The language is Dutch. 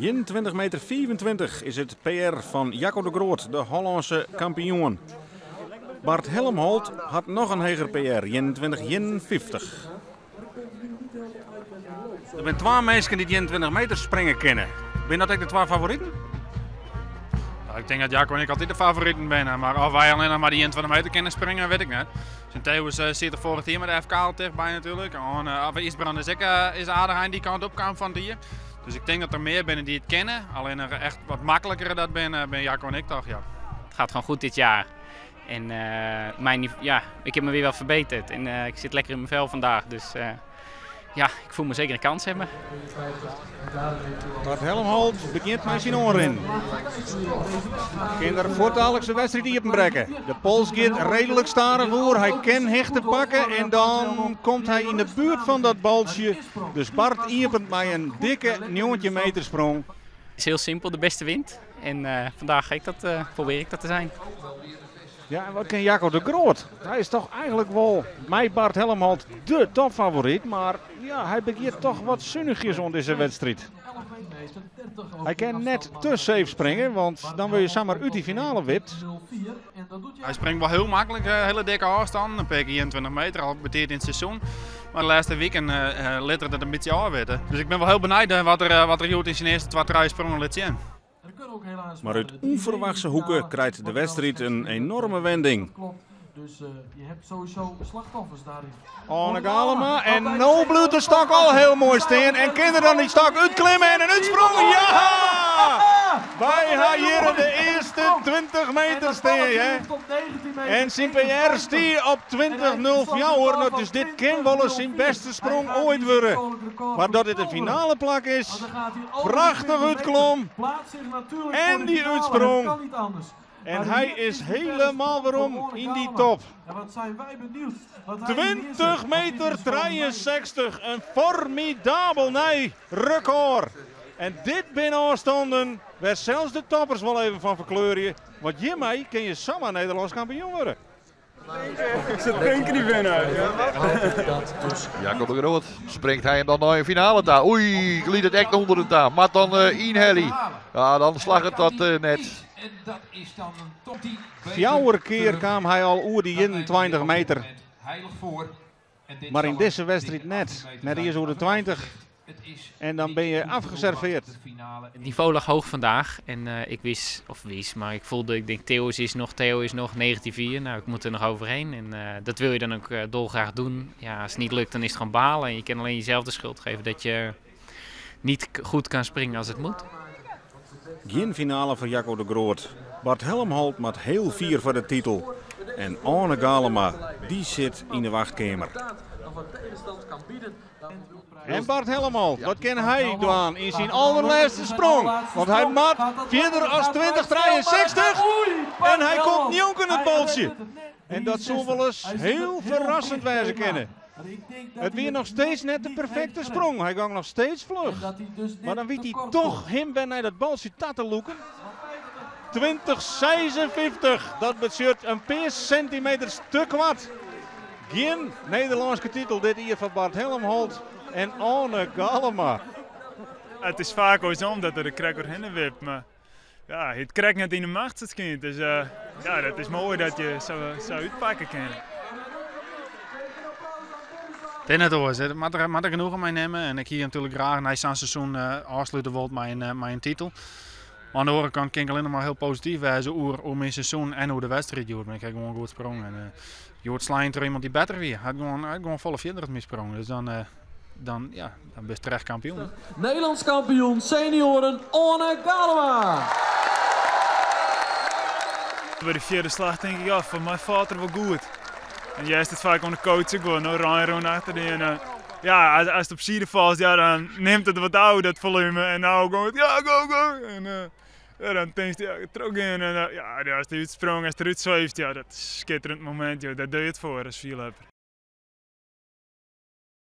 21,25 meter is het PR van Jacco de Groot, de Hollandse kampioen. Bart Helmholt had nog een hoger PR, 21,51. Er zijn twee mensen die 21 meter springen kennen. Ben dat ook de twee favorieten? Nou, ik denk dat Jacco en ik altijd de favorieten zijn. Maar of wij alleen nog maar die 21 meter kunnen springen, weet ik niet. Sint-Theo zit er vorig jaar met de FK al dichtbij natuurlijk. En Isbrand is ook is aardig aan die kant op kwam van die. Dus ik denk dat er meer binnen die het kennen. Alleen er echt wat makkelijker dat ben Jacco en ik toch, ja. Het gaat gewoon goed dit jaar. En ik heb me weer wel verbeterd. En ik zit lekker in mijn vel vandaag. Dus ik voel me zeker een kans hebben. Bart Helmholt begint met zijn oren. Kinder voortdurend zijn wedstrijd die breken. De pols gaat redelijk staren voor. Hij kan hechten pakken en dan komt hij in de buurt van dat baltje. Dus Bart iepent mij een dikke 9 meter sprong. Het is heel simpel, de beste wint. En vandaag probeer ik dat te zijn. Ja, en wat kan Jacco de Groot? Hij is toch eigenlijk wel, mij Bart Helmholt, de topfavoriet. Maar ja, hij begint toch wat zunnigjes onder deze wedstrijd. Hij kan net te safe springen, want dan wil je samen uit die finale wipt. Hij springt wel heel makkelijk, hele dikke afstand, een paar 21 meter, al beteerd in het seizoen. Maar de laatste weken littert het een beetje afweten. Dus ik ben wel heel benieuwd wat er Jood in zijn eerste 2-3 sprongen laat zien. Maar uit onverwachte hoeken krijgt de wedstrijd een enorme wending. Dus je hebt sowieso slachtoffers daarin. Anne Galema en no bloed de stok al heel mooi staan. En kinderen dan die stok uitklimmen en een uitsprongen. Ja! Wij gaan hier de eerste 20 meter staan. En zijn PR stier op 20.04. Dus dit kan wel eens zijn beste sprong ooit worden. Maar dat dit de finale plak is, prachtig uitklom. En die uitsprong. En hij is helemaal waarom in die top. En wat zijn wij benieuwd. 20 meter 63, een formidabel record. En dit binnen afstanden, waar zelfs de toppers wel even van verkleuren. Want hiermee kun je zomaar Nederlands kampioen worden. Ik zit denken niet binnen. Jacco de Groot, springt hij hem dan naar een finale daar. Oei, ik liet het echt onder de taal. Maar dan Inhelly. Ja, dan slag het dat net. En dat is dan een top 10. 4 keer kwam hij al over die 21 meter. Maar in deze wedstrijd net. Net eerst over de 20. En dan ben je afgeserveerd. Het niveau lag hoog vandaag. En ik voelde, ik denk Theo is nog 19-4. Nou, ik moet er nog overheen. En dat wil je dan ook dolgraag doen. Ja, als het niet lukt, dan is het gewoon balen. En je kan alleen jezelf de schuld geven dat je niet goed kan springen als het moet. Geen finale voor Jacco de Groot. Bart Helmholt met heel 4 voor de titel. En Anne Galema, die zit in de wachtkamer. En Bart Helmholt, wat kan hij doen in zijn allerlaatste sprong? Want hij maakt verder als 20-63 en hij komt niet ook in het boltje. En dat zal wel eens heel verrassend wijzen kennen. Het weer nog steeds net de perfecte sprong. Hij gaat nog steeds vlug. Maar dan weet hij toch hem bij dat baltje te loeken. 20,56. Dat betekent een paar centimeter te kwart. Geen Nederlandse titel dit hier van Bart Helmholt en Anne Galema. Het is vaak ook zo dat er de cracker heen wipt. Maar ja, het krijgt net in de macht. Dus dat is mooi dat je zo uitpakken kan. Het is net hoor, er moet er genoeg aan mij nemen. En ik hier natuurlijk graag na zo'n seizoen afsluiten wil mijn titel. Maar aan de andere kant kan ik alleen maar heel positief wijzen over mijn seizoen en hoe de wedstrijd duurt. Ik heb gewoon goed sprongen. Je hoort slaan er iemand die beter weer. Hij had gewoon volle 40 missprongen. Dus dan ben je terecht kampioen. Nederlands kampioen senioren Anne Galema. Bij de 4e slag denk ik, ja, voor mijn vader wel goed. En jij is het vaak aan de coach gewoon, rijden achter die. En, als het op zijde valt, ja, dan neemt het wat ouder, dat volume. En nou gewoon, ja, go. En dan denk je, ja, terug in. En als hij uitsprong, als hij eruit zweeft, ja, dat is een schitterend moment, joh. Daar doe je het voor als vierloper.